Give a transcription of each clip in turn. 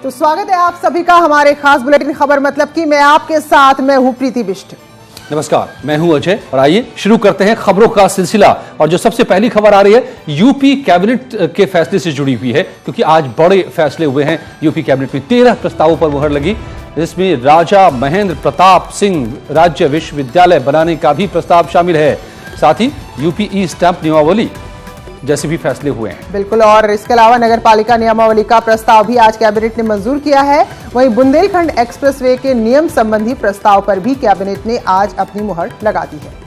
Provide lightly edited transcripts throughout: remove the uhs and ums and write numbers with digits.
तो स्वागत है आप सभी का हमारे खास बुलेटिन खबर मतलब की। मैं आपके साथ हूं प्रीति बिष्ट। नमस्कार, मैं हूं अजय और आइए शुरू करते हैं खबरों का सिलसिला। और जो सबसे पहली खबर आ रही है यूपी कैबिनेट के फैसले से जुड़ी हुई है, क्योंकि आज बड़े फैसले हुए हैं। यूपी कैबिनेट में 13 प्रस्तावों पर मुहर लगी। इसमें राजा महेंद्र प्रताप सिंह राज्य विश्वविद्यालय बनाने का भी प्रस्ताव शामिल है। साथ ही यूपी ई स्टैंप नियमावली जैसे भी फैसले हुए हैं। बिल्कुल, और इसके अलावा नगर पालिका नियमावली का प्रस्ताव भी आज कैबिनेट ने मंजूर किया है। वहीं बुंदेलखंड एक्सप्रेसवे के नियम संबंधी प्रस्ताव पर भी कैबिनेट ने आज अपनी मुहर लगा दी है।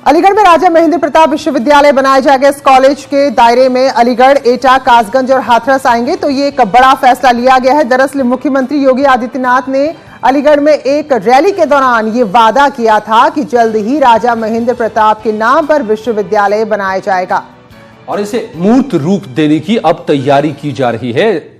अलीगढ़ में राजा महेंद्र प्रताप विश्वविद्यालय बनाया जाएगा। इस कॉलेज के दायरे में अलीगढ़, एटा, कासगंज और हाथरस आएंगे। तो ये एक बड़ा फैसला लिया गया है। दरअसल मुख्यमंत्री योगी आदित्यनाथ ने अलीगढ़ में एक रैली के दौरान ये वादा किया था कि जल्द ही राजा महेंद्र प्रताप के नाम पर विश्वविद्यालय बनाया जाएगा और इसे मूर्त रूप देने की अब तैयारी की जा रही है।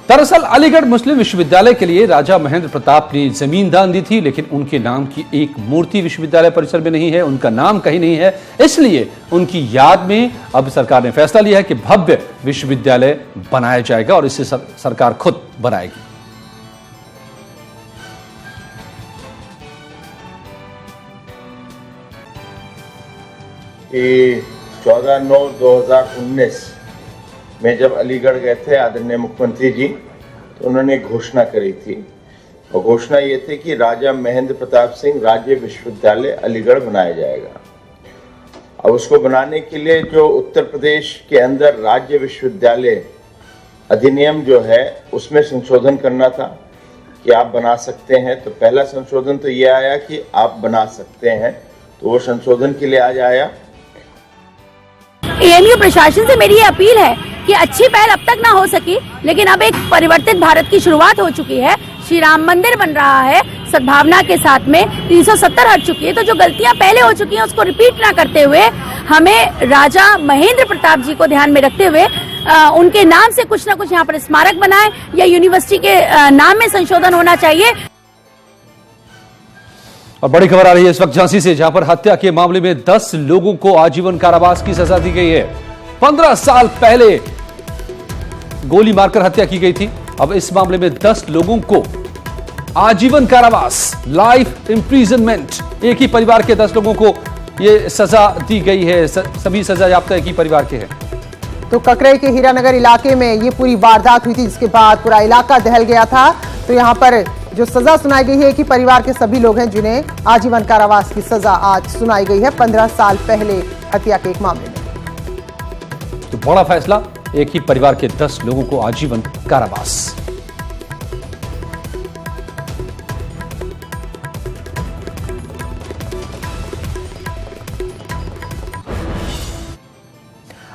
दरअसल अलीगढ़ मुस्लिम विश्वविद्यालय के लिए राजा महेंद्र प्रताप ने जमीन दान दी थी, लेकिन उनके नाम की एक मूर्ति विश्वविद्यालय परिसर में नहीं है, उनका नाम कहीं नहीं है। इसलिए उनकी याद में अब सरकार ने फैसला लिया है कि भव्य विश्वविद्यालय बनाया जाएगा और इसे सरकार खुद बनाएगी। कि 14/9/2019 में जब अलीगढ़ गए थे आदरणीय मुख्यमंत्री जी, तो उन्होंने घोषणा करी थी और घोषणा ये थी कि राजा महेंद्र प्रताप सिंह राज्य विश्वविद्यालय अलीगढ़ बनाया जाएगा। अब उसको बनाने के लिए जो उत्तर प्रदेश के अंदर राज्य विश्वविद्यालय अधिनियम जो है उसमें संशोधन करना था कि आप बना सकते हैं। तो पहला संशोधन तो ये आया कि आप बना सकते हैं, तो वो संशोधन के लिए आज आया। एएमयू प्रशासन से मेरी ये अपील है कि अच्छी पहल अब तक ना हो सकी, लेकिन अब एक परिवर्तित भारत की शुरुआत हो चुकी है। श्री राम मंदिर बन रहा है सद्भावना के साथ में, 370 हट चुकी है। तो जो गलतियां पहले हो चुकी हैं उसको रिपीट ना करते हुए हमें राजा महेंद्र प्रताप जी को ध्यान में रखते हुए उनके नाम से कुछ ना कुछ यहाँ पर स्मारक बनाए या यूनिवर्सिटी के नाम में संशोधन होना चाहिए। और बड़ी खबर आ रही है इस वक्त झांसी से, जहां पर हत्या के मामले में 10 लोगों को आजीवन कारावास की सजा दी गई है। 15 साल पहले गोली मारकर हत्या की गई थी। अब इस मामले में 10 लोगों को आजीवन कारावास, लाइफ इंप्रिजनमेंट, एक ही परिवार के 10 लोगों को यह सजा दी गई है। सभी सजा याफ्ता एक ही परिवार के हैं। तो ककरई के हीरानगर इलाके में ये पूरी वारदात हुई थी, जिसके बाद पूरा इलाका दहल गया था। तो यहाँ पर जो सजा सुनाई गई है कि परिवार के सभी लोग हैं जिन्हें आजीवन कारावास की सजा आज सुनाई गई है 15 साल पहले हत्या के एक मामले में। तो बड़ा फैसला, एक ही परिवार के 10 लोगों को आजीवन कारावास।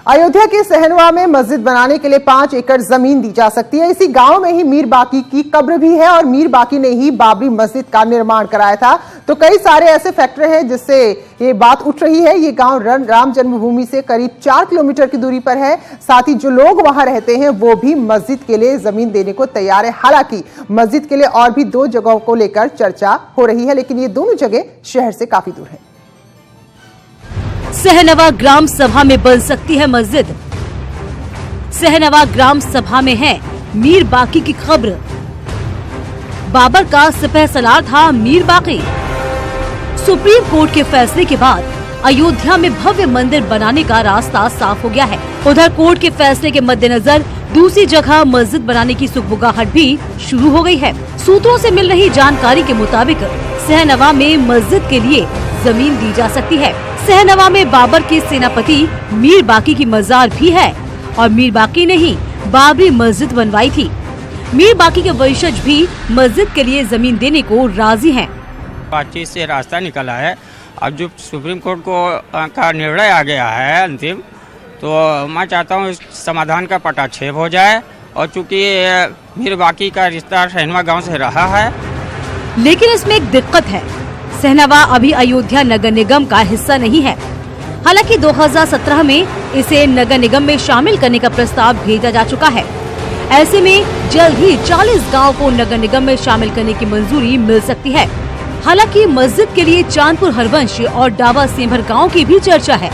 अयोध्या के सहनवा में मस्जिद बनाने के लिए 5 एकड़ जमीन दी जा सकती है। इसी गांव में ही मीर बाकी की कब्र भी है और मीर बाकी ने ही बाबरी मस्जिद का निर्माण कराया था। तो कई सारे ऐसे फैक्टर हैं जिससे ये बात उठ रही है। ये गांव राम जन्मभूमि से करीब 4 किलोमीटर की दूरी पर है। साथ ही जो लोग वहां रहते हैं वो भी मस्जिद के लिए जमीन देने को तैयार है। हालांकि मस्जिद के लिए और भी 2 जगहों को लेकर चर्चा हो रही है, लेकिन ये दोनों जगह शहर से काफी दूर है। सहनवा ग्राम सभा में बन सकती है मस्जिद। सहनवा ग्राम सभा में है मीर बाकी की कब्र। बाबर का सिपह सलार था मीर बाकी। सुप्रीम कोर्ट के फैसले के बाद अयोध्या में भव्य मंदिर बनाने का रास्ता साफ हो गया है। उधर कोर्ट के फैसले के मद्देनजर दूसरी जगह मस्जिद बनाने की सुगबुगाहट भी शुरू हो गई है। सूत्रों से मिल रही जानकारी के मुताबिक सहनवा में मस्जिद के लिए जमीन दी जा सकती है। सहनवा में बाबर के सेनापति मीर बाकी की मजार भी है और मीर बाकी ने ही बाबरी मस्जिद बनवाई थी। मीर बाकी के वंशज भी मस्जिद के लिए जमीन देने को राजी हैं। बातचीत से रास्ता निकला है। अब जो सुप्रीम कोर्ट का निर्णय आ गया है अंतिम, तो मैं चाहता हूँ इस समाधान का पटाक्षेप हो जाए। और चूँकि मीर बाकी का रिश्ता सहनवा गाँव से रहा है, लेकिन इसमें एक दिक्कत है। सहनवा अभी अयोध्या नगर निगम का हिस्सा नहीं है। हालांकि 2017 में इसे नगर निगम में शामिल करने का प्रस्ताव भेजा जा चुका है। ऐसे में जल्द ही 40 गाँव को नगर निगम में शामिल करने की मंजूरी मिल सकती है। हालांकि मस्जिद के लिए चांदपुर हरवंश और डाबा सेंभर गाँव की भी चर्चा है।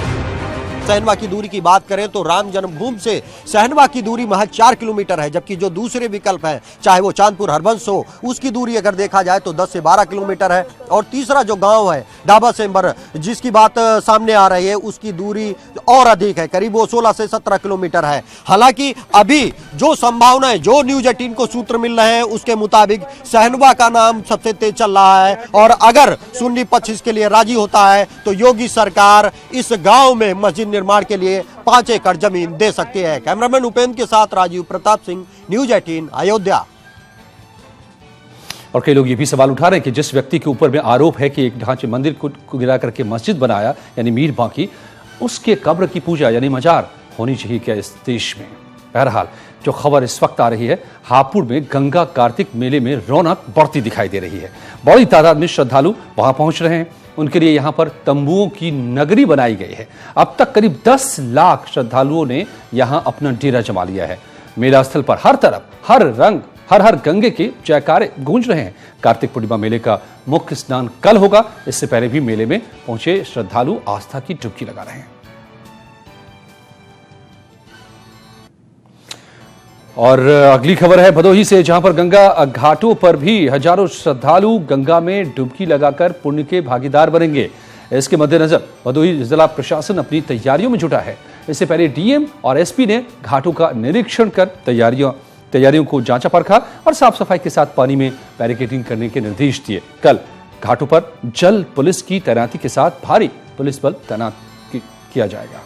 सहनवा की दूरी की बात करें तो राम जन्मभूमि से सहनवा की दूरी महज 4 किलोमीटर है, जबकि जो दूसरे विकल्प है चाहे वो चांदपुर हरवंश हो उसकी दूरी अगर देखा जाए तो 10 से 12 किलोमीटर है। और तीसरा जो गांव है डाबा सेंबर जिसकी बात सामने आ रही है उसकी दूरी और अधिक है, करीब वो 16 से 17 किलोमीटर है। हालांकि अभी जो संभावनाएं जो न्यूज 18 को सूत्र मिल रहे हैं उसके मुताबिक सहनवा का नाम सबसे तेज चल रहा है और अगर सुन्नी पक्ष इसके लिए राजी होता है तो योगी सरकार इस गाँव में मस्जिद निर्माण के लिए 5 एकड़ जमीन दे सकती है। कैमरामैन उपेंद्र के साथ राजीव प्रताप सिंह, न्यूज 18 अयोध्या। और कई लोग ये भी सवाल उठा रहे हैं कि जिस व्यक्ति के ऊपर में आरोप है कि एक ढांचे मंदिर को गिरा करके मस्जिद बनाया यानी मीर बाकी, उसके कब्र की पूजा यानी मजार होनी चाहिए क्या इस देश में। बहरहाल जो खबर इस वक्त आ रही है, हापुड़ में गंगा कार्तिक मेले में रौनक बढ़ती दिखाई दे रही है। बड़ी तादाद में श्रद्धालु वहां पहुंच रहे हैं, उनके लिए यहां पर तंबुओं की नगरी बनाई गई है। अब तक करीब 10 लाख श्रद्धालुओं ने यहां अपना डेरा जमा लिया है। मेला स्थल पर हर तरफ हर रंग हर गंगे के जयकारे गूंज रहे हैं। कार्तिक पूर्णिमा मेले का मुख्य स्नान कल होगा। इससे पहले भी मेले में पहुंचे श्रद्धालु आस्था की डुबकी लगा रहे हैं। और अगली खबर है भदोही से, जहां पर गंगा घाटों पर भी हजारों श्रद्धालु गंगा में डुबकी लगाकर पुण्य के भागीदार बनेंगे। इसके मद्देनजर भदोही जिला प्रशासन अपनी तैयारियों में जुटा है। इससे पहले डीएम और एसपी ने घाटों का निरीक्षण कर तैयारियों को जांचा परखा और साफ सफाई के साथ पानी में बैरिकेडिंग करने के निर्देश दिए। कल घाटों पर जल पुलिस की तैनाती के साथ भारी पुलिस बल तैनात किया जाएगा।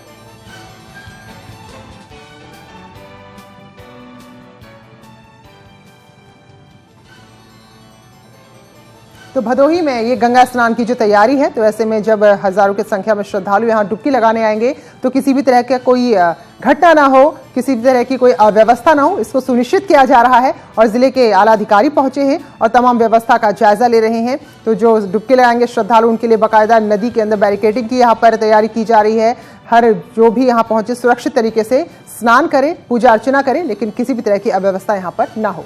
तो भदोही में ये गंगा स्नान की जो तैयारी है, तो ऐसे में जब हजारों की संख्या में श्रद्धालु यहाँ डुबकी लगाने आएंगे तो किसी भी तरह का कोई घटना ना हो, किसी भी तरह की कोई अव्यवस्था ना हो, इसको सुनिश्चित किया जा रहा है। और जिले के आला अधिकारी पहुंचे हैं और तमाम व्यवस्था का जायजा ले रहे हैं। तो जो डुबकी लगाएंगे श्रद्धालु उनके लिए बाकायदा नदी के अंदर बैरिकेडिंग की यहाँ पर तैयारी की जा रही है। हर जो भी यहाँ पहुंचे सुरक्षित तरीके से स्नान करें, पूजा अर्चना करें, लेकिन किसी भी तरह की अव्यवस्था यहाँ पर ना हो।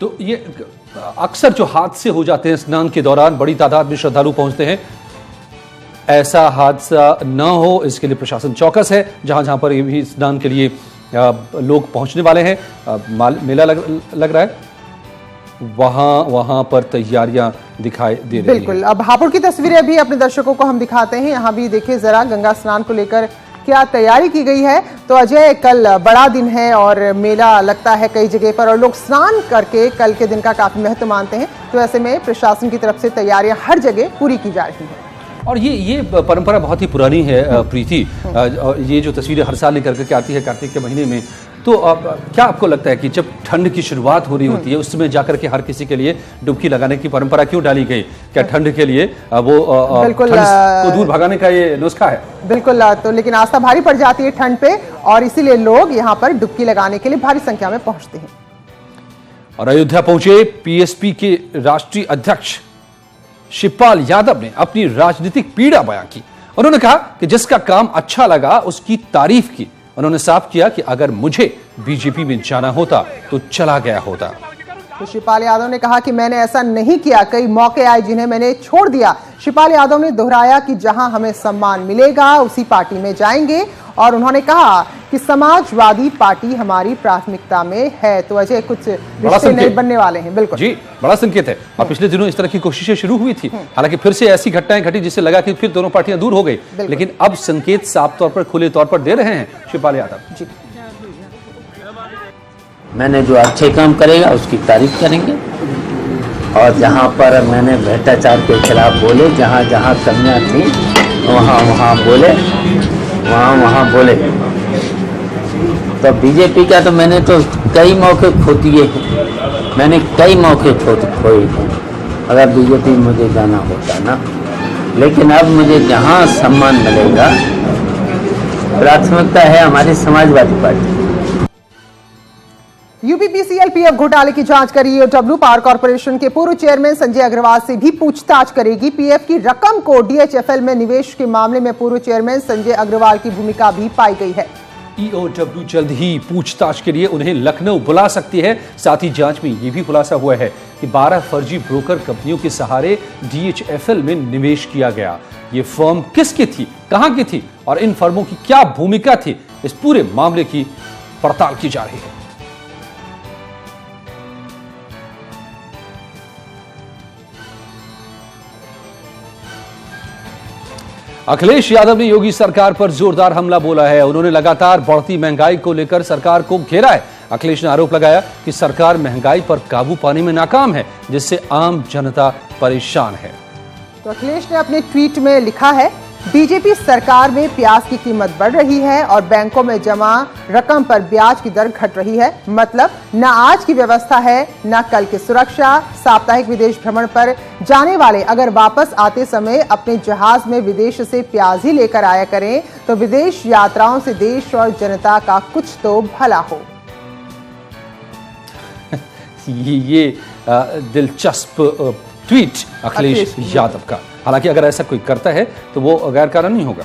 तो ये अक्सर जो हादसे हो जाते हैं स्नान के दौरान, बड़ी तादाद में श्रद्धालु पहुंचते हैं, ऐसा हादसा न हो इसके लिए प्रशासन चौकस है। जहां जहां पर ये भी स्नान के लिए लोग पहुंचने वाले हैं, मेला लग रहा है, वहां पर तैयारियां दिखाई दे रही हैं। बिल्कुल। अब हापुड़ की तस्वीरें भी अपने दर्शकों को हम दिखाते हैं। यहाँ भी देखिए जरा गंगा स्नान को लेकर क्या तैयारी की गई है। तो अजय, कल बड़ा दिन है और मेला लगता है कई जगह पर और लोग स्नान करके कल के दिन का काफी महत्व मानते हैं। तो ऐसे में प्रशासन की तरफ से तैयारियां हर जगह पूरी की जा रही हैं। और ये परंपरा बहुत ही पुरानी है प्रीति। ये जो तस्वीरें हर साल निकल करके आती है कार्तिक के महीने में, तो क्या आपको लगता है कि जब ठंड की शुरुआत हो रही होती है उस समय जाकर के हर किसी के लिए डुबकी लगाने की परंपरा क्यों डाली गई? क्या ठंड के लिए वो बिल्कुल ठंड को दूर भगाने का ये नुस्खा है? बिल्कुल। तो लेकिन आस्था भारी पड़ जाती है ठंड पे और इसीलिए लोग यहाँ पर डुबकी लगाने के लिए भारी संख्या में पहुंचते हैं। और अयोध्या पहुंचे पीएसपी के राष्ट्रीय अध्यक्ष शिवपाल यादव ने अपनी राजनीतिक पीड़ा बयां की। उन्होंने कहा कि जिसका काम अच्छा लगा उसकी तारीफ की। उन्होंने साफ किया कि अगर मुझे बीजेपी में जाना होता तो चला गया होता। तो शिवपाल यादव ने कहा कि मैंने ऐसा नहीं किया, कई मौके आए जिन्हें मैंने छोड़ दिया। शिवपाल यादव ने दोहराया कि जहां हमें सम्मान मिलेगा उसी पार्टी में जाएंगे और उन्होंने कहा कि समाजवादी पार्टी हमारी प्राथमिकता में है। तो अजय, कुछ रिश्ते नहीं बनने वाले हैं। बिल्कुल जी, बड़ा संकेत है। और पिछले दिनों इस तरह की कोशिशें शुरू हुई थी, हालांकि फिर से ऐसी घटनाएं घटी जिससे लगा कि फिर दोनों पार्टियां दूर हो गई, लेकिन अब संकेत साफ तौर पर खुले तौर पर दे रहे हैं शिवपाल यादव जी। मैंने जो अच्छे काम करेगा उसकी तारीफ करेंगे और जहाँ पर मैंने भ्रष्टाचार के खिलाफ बोले, जहाँ जहाँ कमियाँ थी वहाँ बोले, वहाँ बोले। तो बीजेपी का तो मैंने तो कई मौके खो दिए हैं, मैंने कई मौके खोए हैं अगर बीजेपी में मुझे जाना होता ना। लेकिन अब मुझे जहाँ सम्मान मिलेगा, प्राथमिकता है हमारी समाजवादी पार्टी। यूपीपीसीएल पीएफ घोटाले की जांच करी ईओडब्ल्यू पावर कॉर्पोरेशन के पूर्व चेयरमैन संजय अग्रवाल से भी पूछताछ करेगी। पीएफ की रकम को डीएचएफएल में निवेश के मामले में पूर्व चेयरमैन संजय अग्रवाल की भूमिका भी पाई गई है। ईओडब्ल्यू जल्द ही पूछताछ के लिए उन्हें लखनऊ बुला सकती है। साथ ही जांच में यह भी खुलासा हुआ है कि 12 फर्जी ब्रोकर कंपनियों के सहारे डीएचएफएल में निवेश किया गया। ये फर्म किसकी थी, कहां की थी और इन फर्मों की क्या भूमिका थी, इस पूरे मामले की पड़ताल की जा रही है। अखिलेश यादव ने योगी सरकार पर जोरदार हमला बोला है। उन्होंने लगातार बढ़ती महंगाई को लेकर सरकार को घेरा है। अखिलेश ने आरोप लगाया कि सरकार महंगाई पर काबू पाने में नाकाम है, जिससे आम जनता परेशान है। तो अखिलेश ने अपने ट्वीट में लिखा है, बीजेपी सरकार में प्याज की कीमत बढ़ रही है और बैंकों में जमा रकम पर ब्याज की दर घट रही है। मतलब न आज की व्यवस्था है न कल की सुरक्षा। साप्ताहिक विदेश भ्रमण पर जाने वाले अगर वापस आते समय अपने जहाज में विदेश से प्याज ही लेकर आया करें तो विदेश यात्राओं से देश और जनता का कुछ तो भला हो। ये दिलचस्प ट्वीट अखिलेश यादव का। हालांकि अगर ऐसा कोई करता है तो वो गैर कानूनी होगा।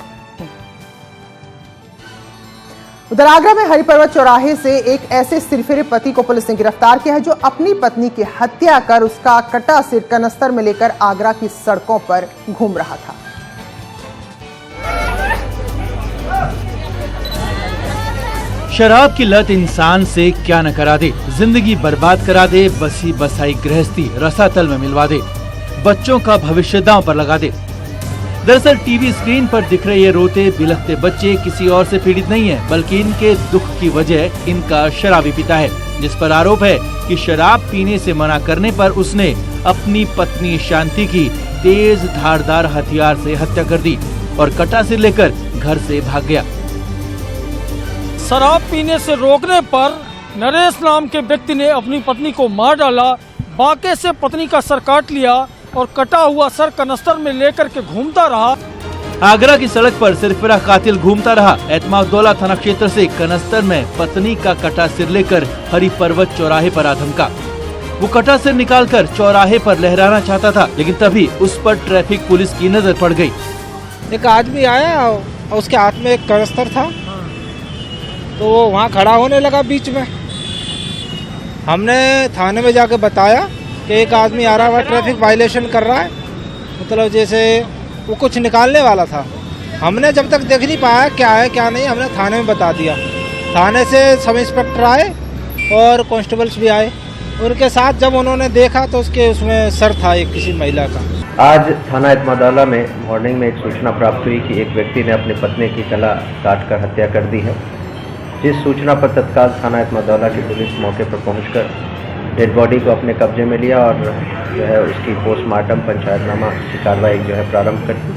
उधर आगरा में हरिपर्वत चौराहे से एक ऐसे सिरफिरे पति को पुलिस ने गिरफ्तार किया है जो अपनी पत्नी की हत्या कर उसका कटा सिर कनस्तर में लेकर आगरा की सड़कों पर घूम रहा था। शराब की लत इंसान से क्या न करा दे, जिंदगी बर्बाद करा दे, बसी बसाई गृहस्थी रसातल में मिलवा दे, बच्चों का भविष्य दांव पर लगा दे। दरअसल टीवी स्क्रीन पर दिख रहे ये रोते बिलखते बच्चे किसी और से पीड़ित नहीं है, बल्कि इनके दुख की वजह इनका शराबी पिता है, जिस पर आरोप है कि शराब पीने से मना करने पर उसने अपनी पत्नी शांति की तेज धारदार हथियार से हत्या कर दी और कटा सिर लेकर घर से भाग गया। शराब पीने से रोकने पर नरेश नाम के व्यक्ति ने अपनी पत्नी को मार डाला, बाके से पत्नी का सर काट लिया और कटा हुआ सर कनस्तर में लेकर के घूमता रहा। आगरा की सड़क पर सिरफिरा कातिल घूमता रहा। एतमाउद्दौला थाना क्षेत्र से कनस्तर में पत्नी का कटा सिर लेकर हरिपर्वत चौराहे पर आधमका। वो कटा सिर निकालकर चौराहे पर लहराना चाहता था, लेकिन तभी उस पर ट्रैफिक पुलिस की नजर पड़ गई। एक आदमी आया और उसके हाथ में एक कनस्तर था, तो वो वहाँ खड़ा होने लगा बीच में। हमने थाने में जाके बताया कि एक आदमी आ रहा है, ट्रैफिक वायलेशन कर रहा है, मतलब जैसे वो कुछ निकालने वाला था। हमने जब तक देख नहीं पाया क्या है क्या नहीं, हमने थाने में बता दिया। थाने से सब इंस्पेक्टर आए और कांस्टेबल्स भी आए। उनके साथ जब उन्होंने देखा तो उसमें सर था एक किसी महिला का। आज थाना एतमाउद्दौला में मॉर्निंग में एक सूचना प्राप्त हुई कि एक व्यक्ति ने अपनी पत्नी की गला काटकर हत्या कर दी है। जिस सूचना पर तत्काल थाना एतमाउद्दौला की पुलिस मौके पर पहुंचकर डेड बॉडी को अपने कब्जे में लिया और जो है उसकी पोस्टमार्टम पंचायतनामा की कार्रवाई जो है प्रारंभ कर दी।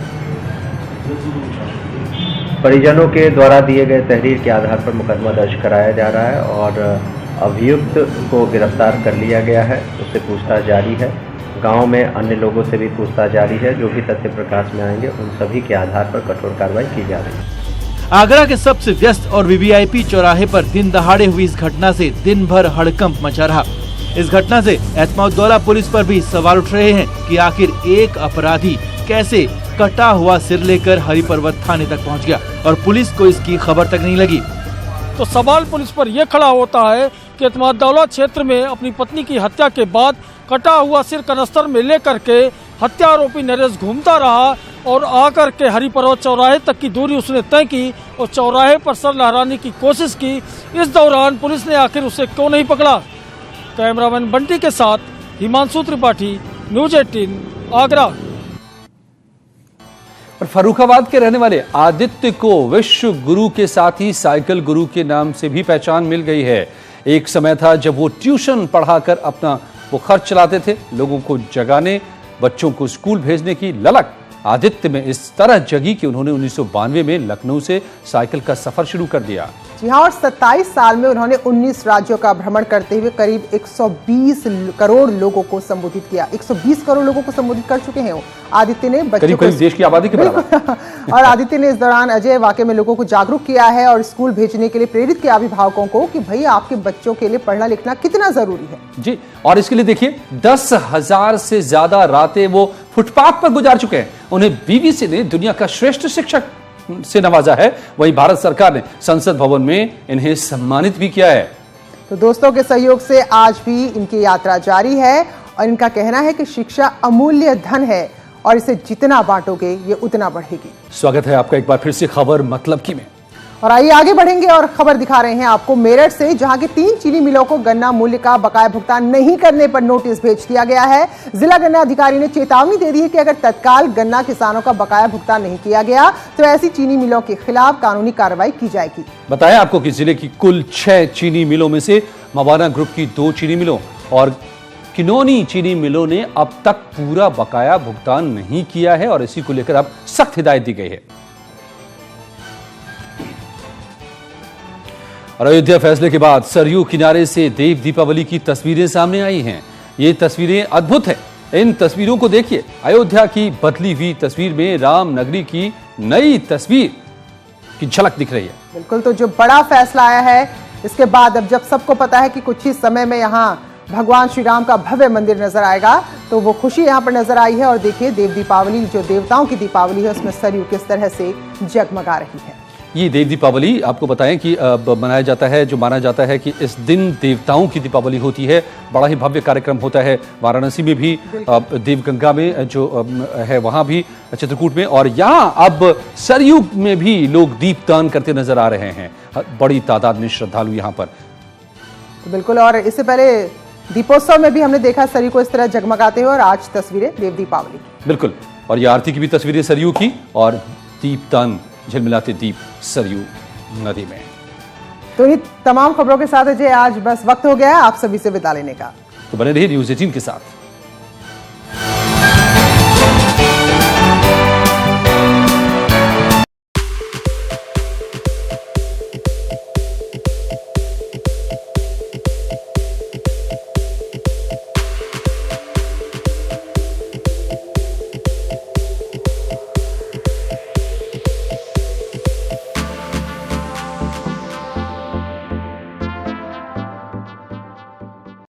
परिजनों के द्वारा दिए गए तहरीर के आधार पर मुकदमा दर्ज कराया जा रहा है और अभियुक्त को गिरफ्तार कर लिया गया है। उससे पूछताछ जारी है। गांव में अन्य लोगों से भी पूछताछ जारी है। जो भी तथ्य प्रकाश में आएंगे उन सभी के आधार पर कठोर कार्रवाई की जा रही है। आगरा के सबसे व्यस्त और वीवीआईपी चौराहे पर दिन दहाड़े हुई इस घटना से दिन भर हड़कंप मचा रहा। इस घटना से एतमाउद्दौला पुलिस पर भी सवाल उठ रहे हैं कि आखिर एक अपराधी कैसे कटा हुआ सिर लेकर हरिपर्वत थाने तक पहुंच गया और पुलिस को इसकी खबर तक नहीं लगी। तो सवाल पुलिस पर यह खड़ा होता है कि एतमाउद्दौला क्षेत्र में अपनी पत्नी की हत्या के बाद कटा हुआ सिर कनस्तर में लेकर के हत्या आरोपी नरेश घूमता रहा और आकर के हरिपर्वत चौराहे तक की दूरी उसने तय की और चौराहे पर सर लहराने की कोशिश की। इस दौरान पुलिस ने आखिर उसे क्यों नहीं पकड़ा। कैमरामैन बंटी के साथ हिमांशु त्रिपाठी, न्यूज 18 आगरा। और फर्रुखाबाद के रहने वाले आदित्य को विश्व गुरु के साथ ही साइकिल गुरु के नाम से भी पहचान मिल गई है। एक समय था जब वो ट्यूशन पढ़ाकर अपना वो खर्च चलाते थे। लोगों को जगाने, बच्चों को स्कूल भेजने की ललक आदित्य में इस तरह जगी कि उन्होंने 1992 में लखनऊ से साइकिल का सफर शुरू कर दिया। जी हाँ, और 27 साल में उन्होंने 19 राज्यों का भ्रमण करते हुए करीब 120 करोड़ लोगों को संबोधित किया। 120 करोड़ लोगों को संबोधित कर चुके हैं वो। आदित्य ने बच्चों को देश की आबादी के बराबर और आदित्य ने इस दौरान अजय वाकई में लोगों को जागरूक किया है और स्कूल भेजने के लिए प्रेरित किया अभिभावकों को कि भाई आपके बच्चों के लिए पढ़ना लिखना कितना जरूरी है जी। और इसके लिए देखिए 10,000 से ज्यादा रातें वो फुटपाथ पर गुजार चुके हैं। उन्हें बीबीसी ने दुनिया का श्रेष्ठ शिक्षक से नवाजा है। वहीं भारत सरकार ने संसद भवन में इन्हें सम्मानित भी किया है। तो दोस्तों के सहयोग से आज भी इनकी यात्रा जारी है और इनका कहना है कि शिक्षा अमूल्य धन है और इसे जितना बांटोगे ये उतना बढ़ेगी। स्वागत है आपका एक बार फिर से खबर मतलब की में। और आइए आगे बढ़ेंगे और खबर दिखा रहे हैं आपको मेरठ से, जहां की 3 चीनी मिलों को गन्ना मूल्य का बकाया भुगतान नहीं करने पर नोटिस भेज दिया गया है। जिला गन्ना अधिकारी ने चेतावनी दे दी है कि अगर तत्काल गन्ना किसानों का बकाया भुगतान नहीं किया गया तो ऐसी चीनी मिलों के खिलाफ कानूनी कार्रवाई की जाएगी। बताया आपको कि जिले की कुल 6 चीनी मिलों में से मवाना ग्रुप की 2 चीनी मिलों और किनोनी चीनी मिलों ने अब तक पूरा बकाया भुगतान नहीं किया है और इसी को लेकर अब सख्त हिदायत दी गई है। और अयोध्या फैसले के बाद सरयू किनारे से देव दीपावली की तस्वीरें सामने आई हैं। ये तस्वीरें अद्भुत हैं। इन तस्वीरों को देखिए। अयोध्या की बदली हुई तस्वीर में राम नगरी की नई तस्वीर की झलक दिख रही है। बिल्कुल, तो जो बड़ा फैसला आया है इसके बाद अब जब सबको पता है कि कुछ ही समय में यहाँ भगवान श्री राम का भव्य मंदिर नजर आएगा तो वो खुशी यहाँ पर नजर आई है। और देखिए देव दीपावली, जो देवताओं की दीपावली है, उसमें सरयू किस तरह से जगमगा रही है। ये देव दीपावली आपको बताएं कि मनाया जाता है, जो माना जाता है कि इस दिन देवताओं की दीपावली होती है। बड़ा ही भव्य कार्यक्रम होता है वाराणसी में भी, देवगंगा में जो है वहाँ भी, चित्रकूट में, और यहाँ अब सरयू में भी लोग दीपदान करते नजर आ रहे हैं। बड़ी तादाद में श्रद्धालु यहाँ पर। तो बिल्कुल, और इससे पहले दीपोत्सव में भी हमने देखा सरयू को इस तरह जगमगाते हुए, और आज तस्वीरें देव दीपावली की। बिल्कुल, और ये आरती की भी तस्वीरें सरयू की और दीपदान झिलमिलाते दीप सरयू नदी में। तो इन तमाम खबरों के साथ अजय आज बस वक्त हो गया है आप सभी से विदा लेने का। तो बने रहिए न्यूज़ 18 के साथ।